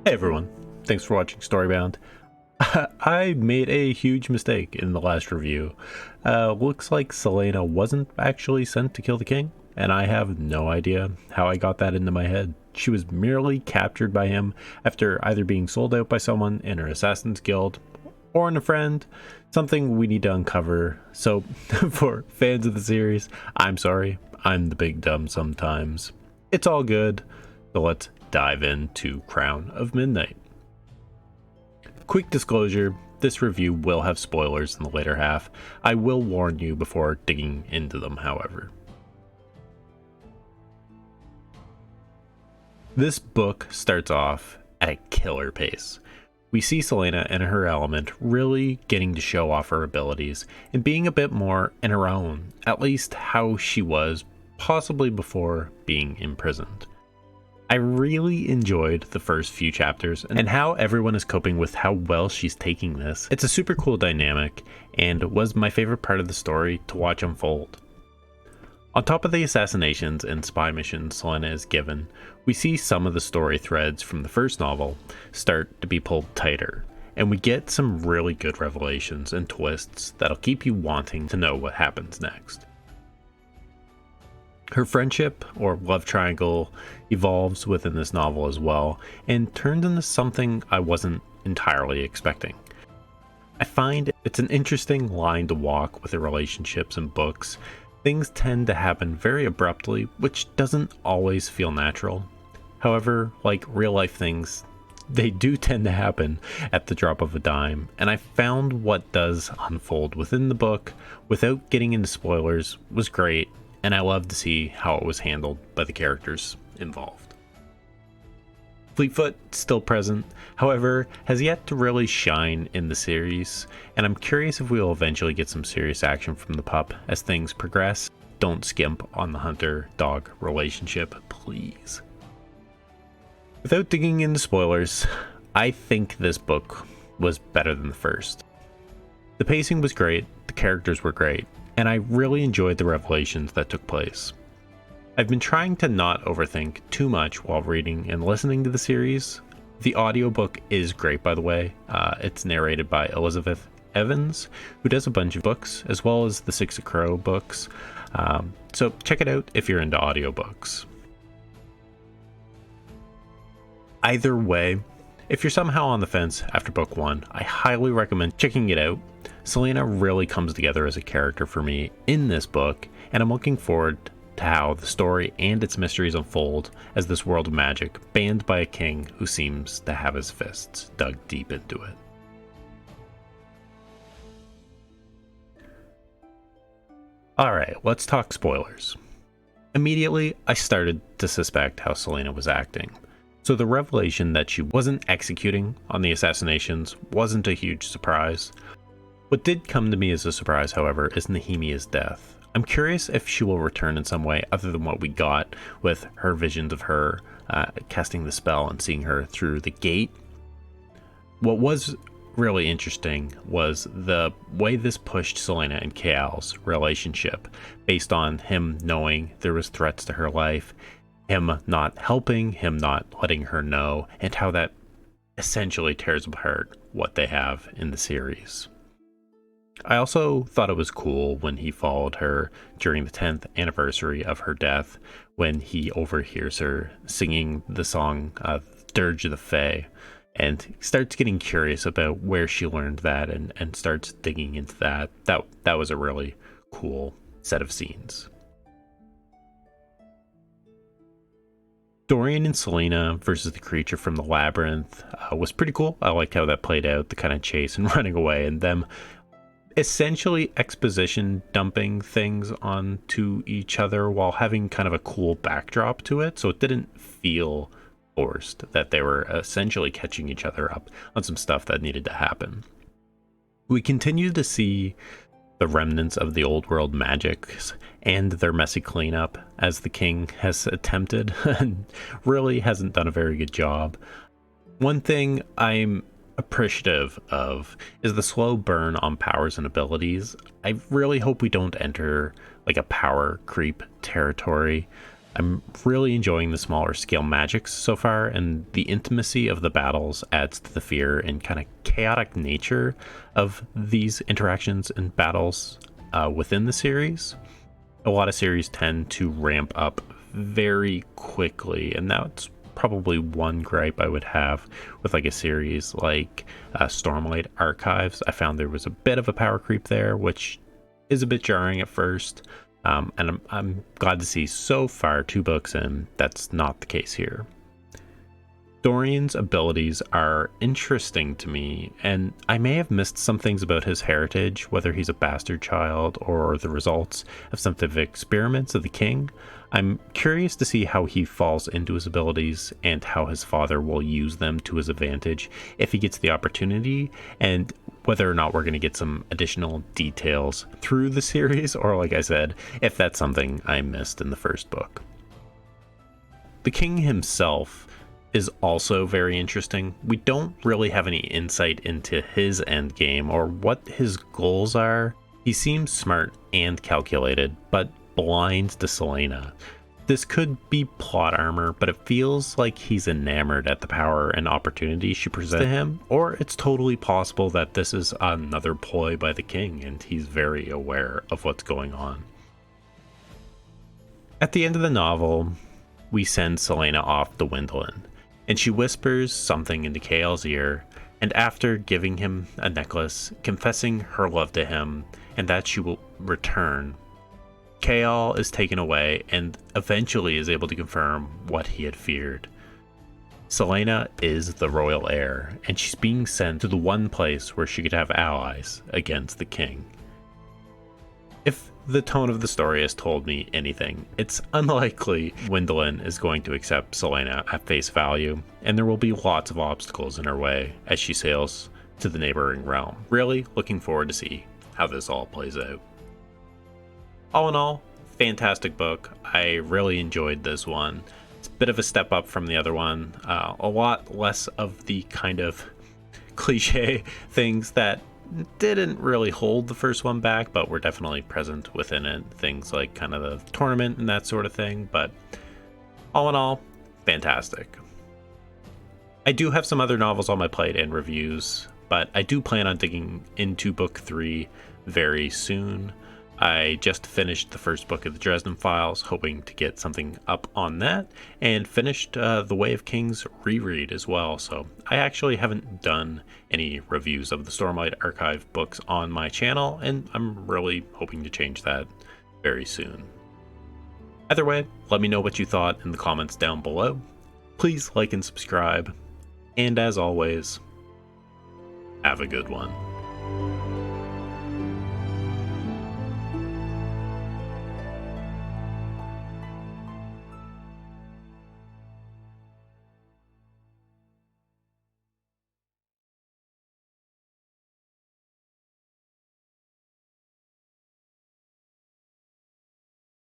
Hey everyone, thanks for watching Storybound. I made a huge mistake in the last review. Looks like Caelena wasn't actually sent to kill the king, and I have no idea how I got that into my head. She was merely captured by him after either being sold out by someone in her assassin's guild or in a friend, something we need to uncover. So for fans of the series, I'm sorry, I'm the big dumb sometimes. It's all good, so let's dive into Crown of Midnight. Quick disclosure, this review will have spoilers in the later half. I will warn you before digging into them, however. This book starts off at a killer pace. We see Caelena in her element, really getting to show off her abilities and being a bit more in her own, at least how she was possibly before being imprisoned. I really enjoyed the first few chapters and how everyone is coping with how well she's taking this. It's a super cool dynamic and was my favorite part of the story to watch unfold. On top of the assassinations and spy missions Caelena is given, we see some of the story threads from the first novel start to be pulled tighter, and we get some really good revelations and twists that'll keep you wanting to know what happens next. Her friendship, or love triangle, evolves within this novel as well, and turns into something I wasn't entirely expecting. I find it's an interesting line to walk with the relationships in books. Things tend to happen very abruptly, which doesn't always feel natural. However, like real life things, they do tend to happen at the drop of a dime, and I found what does unfold within the book, without getting into spoilers, was great. And I love to see how it was handled by the characters involved. Fleetfoot, still present, however, has yet to really shine in the series, and I'm curious if we will eventually get some serious action from the pup as things progress. Don't skimp on the hunter-dog relationship, please. Without digging into spoilers, I think this book was better than the first. The pacing was great, the characters were great, and I really enjoyed the revelations that took place. I've been trying to not overthink too much while reading and listening to the series. The audiobook is great, by the way. It's narrated by Elizabeth Evans, who does a bunch of books, as well as the Six of Crow books. So check it out if you're into audiobooks. Either way, if you're somehow on the fence after book one, I highly recommend checking it out. Caelena really comes together as a character for me in this book, and I'm looking forward to how the story and its mysteries unfold as this world of magic, banned by a king who seems to have his fists dug deep into it. Alright, let's talk spoilers. Immediately, I started to suspect how Caelena was acting. So the revelation that she wasn't executing on the assassinations wasn't a huge surprise. What did come to me as a surprise, however, is Nehemia's death. I'm curious if she will return in some way other than what we got with her visions of her casting the spell and seeing her through the gate. What was really interesting was the way this pushed Caelena and Chaol's relationship, based on him knowing there was threats to her life, him not helping, him not letting her know, and how that essentially tears apart what they have in the series. I also thought it was cool when he followed her during the 10th anniversary of her death, when he overhears her singing the song Dirge of the Fae, and starts getting curious about where she learned that and starts digging into that. That was a really cool set of scenes. Dorian and Caelena versus the creature from the labyrinth was pretty cool. I liked how that played out, the kind of chase and running away, and them essentially exposition dumping things onto each other while having kind of a cool backdrop to it, so it didn't feel forced, that they were essentially catching each other up on some stuff that needed to happen. We continue to see the remnants of the old world magics and their messy cleanup, as the king has attempted and really hasn't done a very good job. One thing I'm appreciative of is the slow burn on powers and abilities. I really hope we don't enter like a power creep territory. I'm really enjoying the smaller scale magics so far, and the intimacy of the battles adds to the fear and kind of chaotic nature of these interactions and battles within the series. A lot of series tend to ramp up very quickly, and that's probably one gripe I would have with like a series like Stormlight Archives. I found there was a bit of a power creep there, which is a bit jarring at first. And I'm glad to see so far 2 books in, that's not the case here. Dorian's abilities are interesting to me, and I may have missed some things about his heritage, whether he's a bastard child or the results of some type of experiments of the king. I'm curious to see how he falls into his abilities and how his father will use them to his advantage if he gets the opportunity, and whether or not we're going to get some additional details through the series, or like I said, if that's something I missed in the first book. The king himself is also very interesting. We don't really have any insight into his end game or what his goals are. He seems smart and calculated, but blind to Caelena. This could be plot armor, but it feels like he's enamored at the power and opportunity she presents to him, or it's totally possible that this is another ploy by the king and he's very aware of what's going on. At the end of the novel, we send Caelena off to Windland, and she whispers something into Chaol's ear, and after giving him a necklace, confessing her love to him, and that she will return, Chaol is taken away and eventually is able to confirm what he had feared. Caelena is the royal heir, and she's being sent to the one place where she could have allies against the king. If the tone of the story has told me anything, it's unlikely Windland is going to accept Caelena at face value, and there will be lots of obstacles in her way as she sails to the neighboring realm. Really looking forward to see how this all plays out. All in all, fantastic book. I really enjoyed this one. It's a bit of a step up from the other one. A lot less of the kind of cliche things that didn't really hold the first one back, but were definitely present within it. Things like kind of the tournament and that sort of thing. But all in all, fantastic. I do have some other novels on my plate and reviews, but I do plan on digging into book 3 very soon. I just finished the first book of the Dresden Files, hoping to get something up on that, and finished The Way of Kings reread as well. So I actually haven't done any reviews of the Stormlight Archive books on my channel, and I'm really hoping to change that very soon. Either way, let me know what you thought in the comments down below. Please like and subscribe, and as always, have a good one.